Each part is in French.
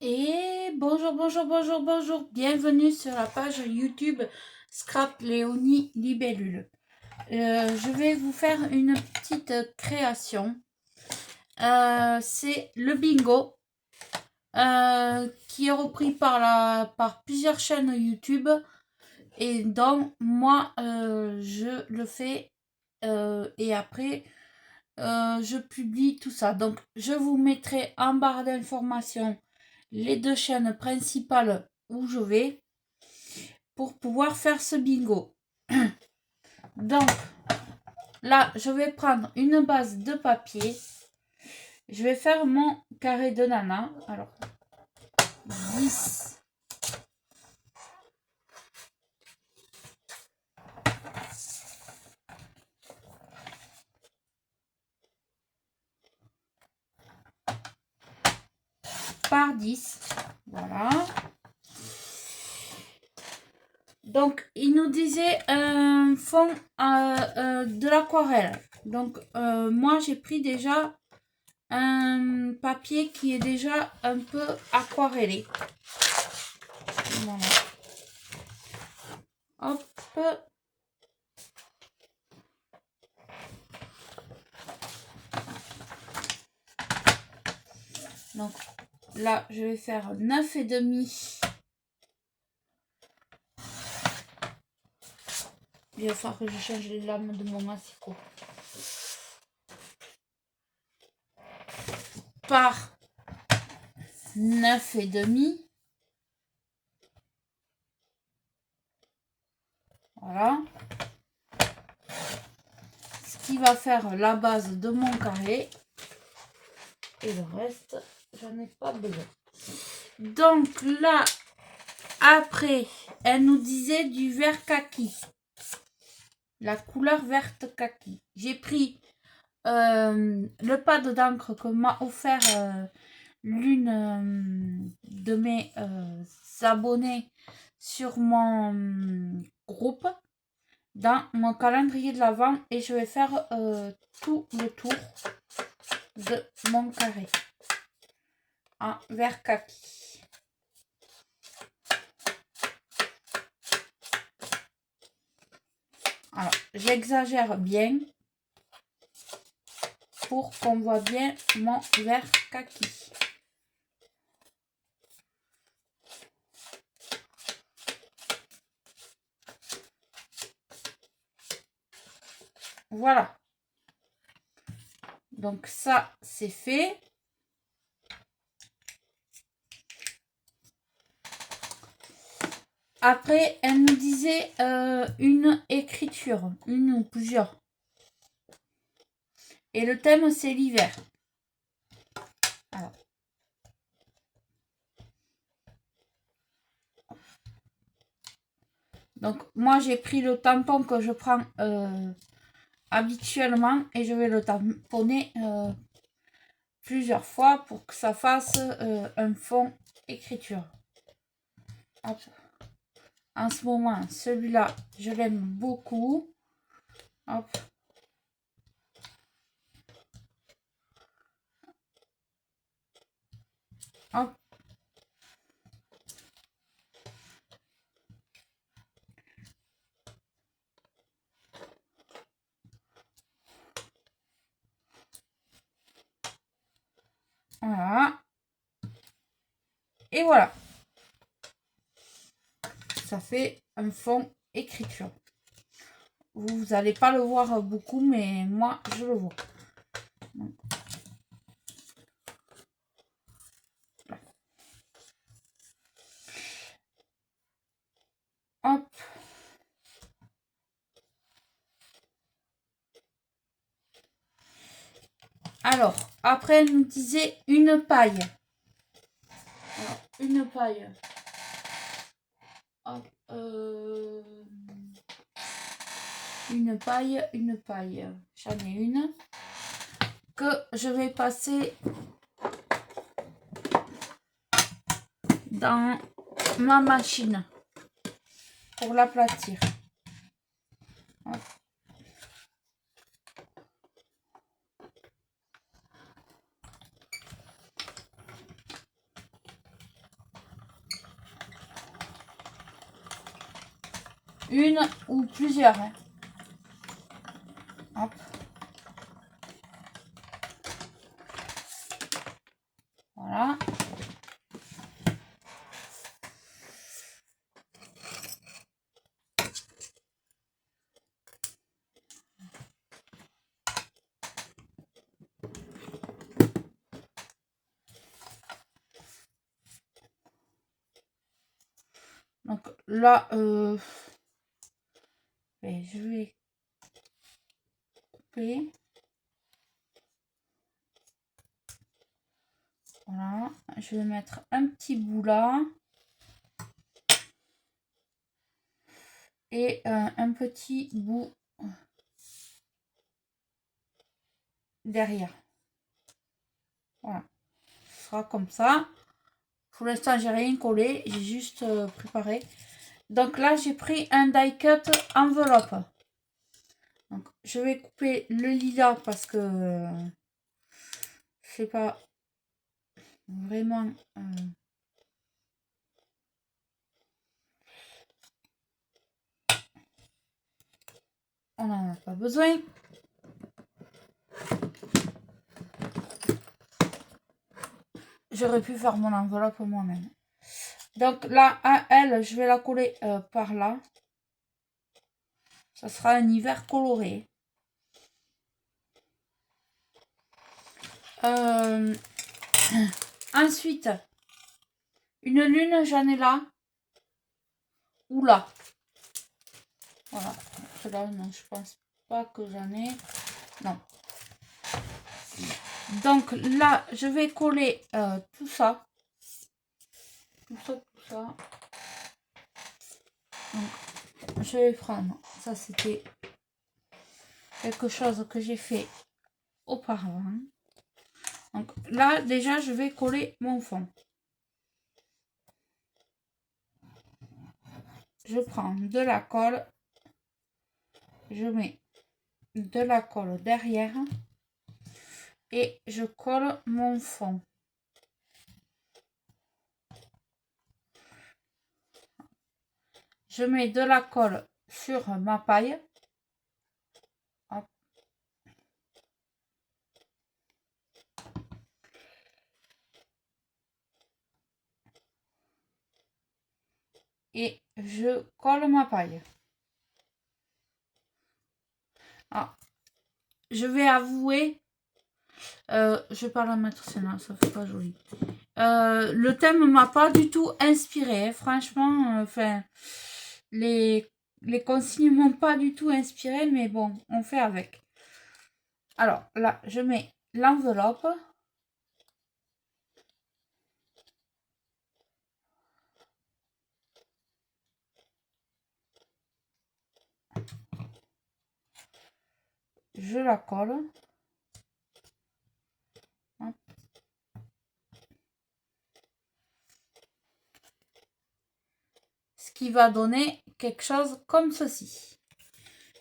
Et bonjour, bonjour, bonjour, bonjour. Bienvenue sur la page YouTube Scrap Léonie Libellule. Je vais vous faire une petite création. C'est le bingo qui est repris par plusieurs chaînes YouTube et donc moi je le fais et après je publie tout ça. Donc je vous mettrai en barre d'informations les deux chaînes principales où je vais pour pouvoir faire ce bingo. Donc là, je vais prendre une base de papier. Je vais faire mon carré de nana. Alors, 10. Par 10. Voilà. Donc, il nous disait un fond de l'aquarelle. Donc, moi, j'ai pris déjà un papier qui est déjà un peu aquarellé. Voilà. Hop. Donc, là, je vais faire 9,5. Il va falloir que je change les lames de mon massicot. Par 9,5. Voilà. Ce qui va faire la base de mon carré. Et le reste, j'en ai pas besoin. Donc là, après, elle nous disait du vert kaki. La couleur verte kaki. J'ai pris le pad d'encre que m'a offert l'une de mes abonnés sur mon groupe dans mon calendrier de l'Avent et je vais faire tout le tour de mon carré en vert kaki. Alors, j'exagère bien pour qu'on voit bien mon vert kaki. Voilà. Donc ça, c'est fait. Après, elle nous disait une écriture, une ou plusieurs. Et le thème, c'est l'hiver. Alors. Donc, moi, j'ai pris le tampon que je prends habituellement et je vais le tamponner plusieurs fois pour que ça fasse un fond écriture. Hop. En ce moment, celui-là, je l'aime beaucoup. Hop. Hop. Voilà. Et voilà. Ça fait un fond écriture. Vous n'allez pas le voir beaucoup, mais moi, je le vois. Hop. Alors, après, elle nous disait une paille. Alors, une paille. Hop, une paille. J'en ai une que je vais passer dans ma machine pour l'aplatir. Hop. une ou plusieurs. Hein. Hop. Voilà. Donc là, je vais couper. Voilà, je vais mettre un petit bout là. Et un petit bout derrière. Voilà, ce sera comme ça. Pour l'instant, j'ai rien collé, j'ai juste préparé. Donc là, j'ai pris un die cut enveloppe. Donc, je vais couper le lilas parce que je sais pas vraiment. On n'en a pas besoin. J'aurais pu faire mon enveloppe moi-même. Donc là, à elle, je vais la coller par là. Ça sera un hiver coloré. Ensuite, une lune, j'en ai là. Ou là. Voilà. Là, non, je pense pas que j'en ai. Non. Donc là, je vais coller tout ça. Tout ça, tout ça. Donc, je vais prendre. Ça, c'était quelque chose que j'ai fait auparavant. Donc là, déjà, je vais coller mon fond. Je prends de la colle. Je mets de la colle derrière. Et je colle mon fond. Je mets de la colle sur ma paille. Hop. Et je colle ma paille. Ah, je vais avouer, je vais pas la mettre sinon ça fait pas joli. Le thème m'a pas du tout inspiré, hein. Franchement, enfin, les consignes m'ont pas du tout inspiré, mais bon, on fait avec. Alors là, je mets l'enveloppe. Je la colle. Hop. Ce qui va donner quelque chose comme ceci.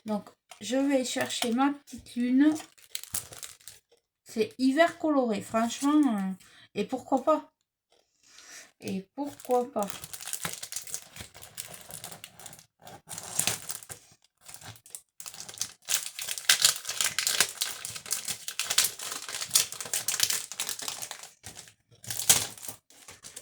Donc, je vais chercher ma petite lune. C'est hiver coloré, franchement. Et pourquoi pas? Et pourquoi pas?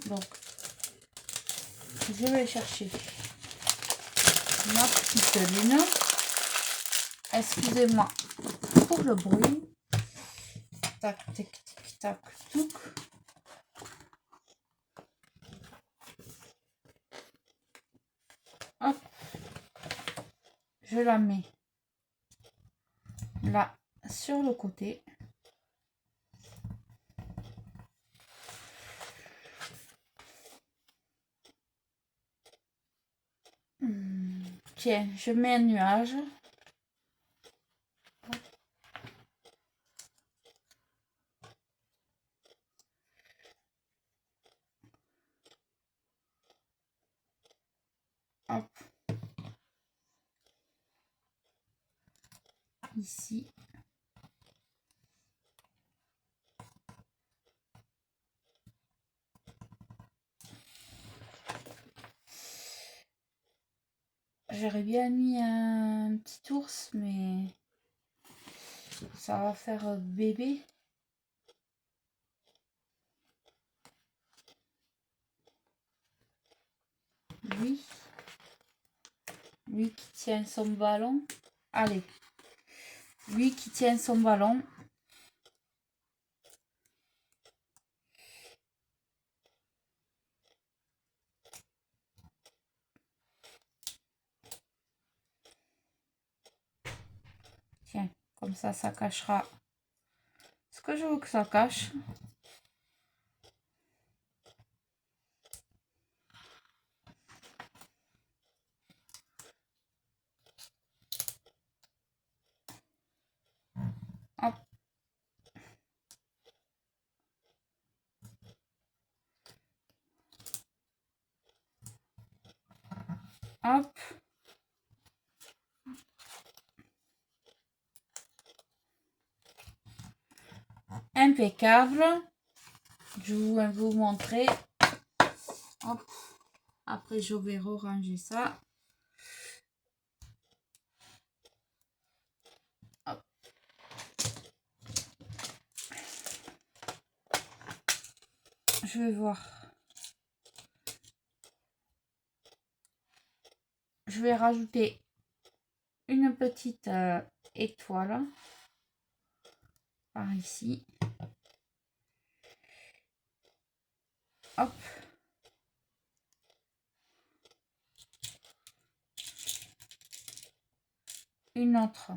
Donc, je vais chercher ma petite lune. Excusez-moi pour le bruit. Tac, tic, tic, tac, touc. Hop. Je la mets là sur le côté. Tiens, je mets un nuage. Hop. Ici. J'aurais bien mis un petit ours, mais ça va faire bébé. Lui qui tient son ballon. Allez, lui qui tient son ballon. Tiens, comme ça cachera ce que je veux que ça cache. Hop. Hop. Impeccable. Je vais vous montrer. Hop. Après, je vais ranger ça. Hop. Je vais voir. Je vais rajouter une petite étoile par ici. Hop. Une autre.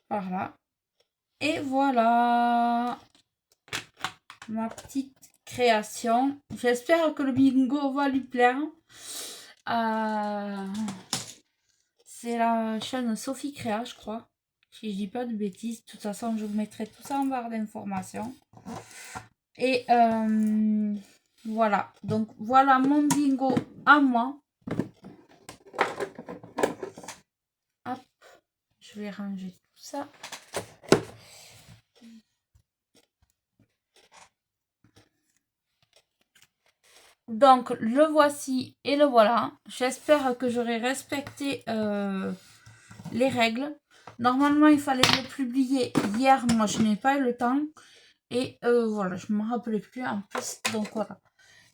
Par là. Et voilà ma petite création. J'espère que le bingo va lui plaire. C'est la chaîne Sophie Créa, je crois. Si je dis pas de bêtises. De toute façon, je vous mettrai tout ça en barre d'informations. Et voilà. Donc, voilà mon bingo à moi. Hop. Je vais ranger tout ça. Donc, le voici et le voilà. J'espère que j'aurai respecté les règles. Normalement, il fallait le publier hier. Moi, je n'ai pas eu le temps. Et voilà, je ne me rappelais plus en plus. Donc, voilà.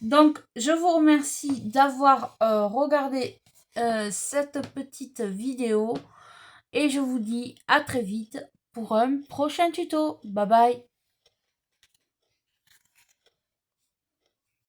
Donc, je vous remercie d'avoir regardé cette petite vidéo. Et je vous dis à très vite pour un prochain tuto. Bye bye.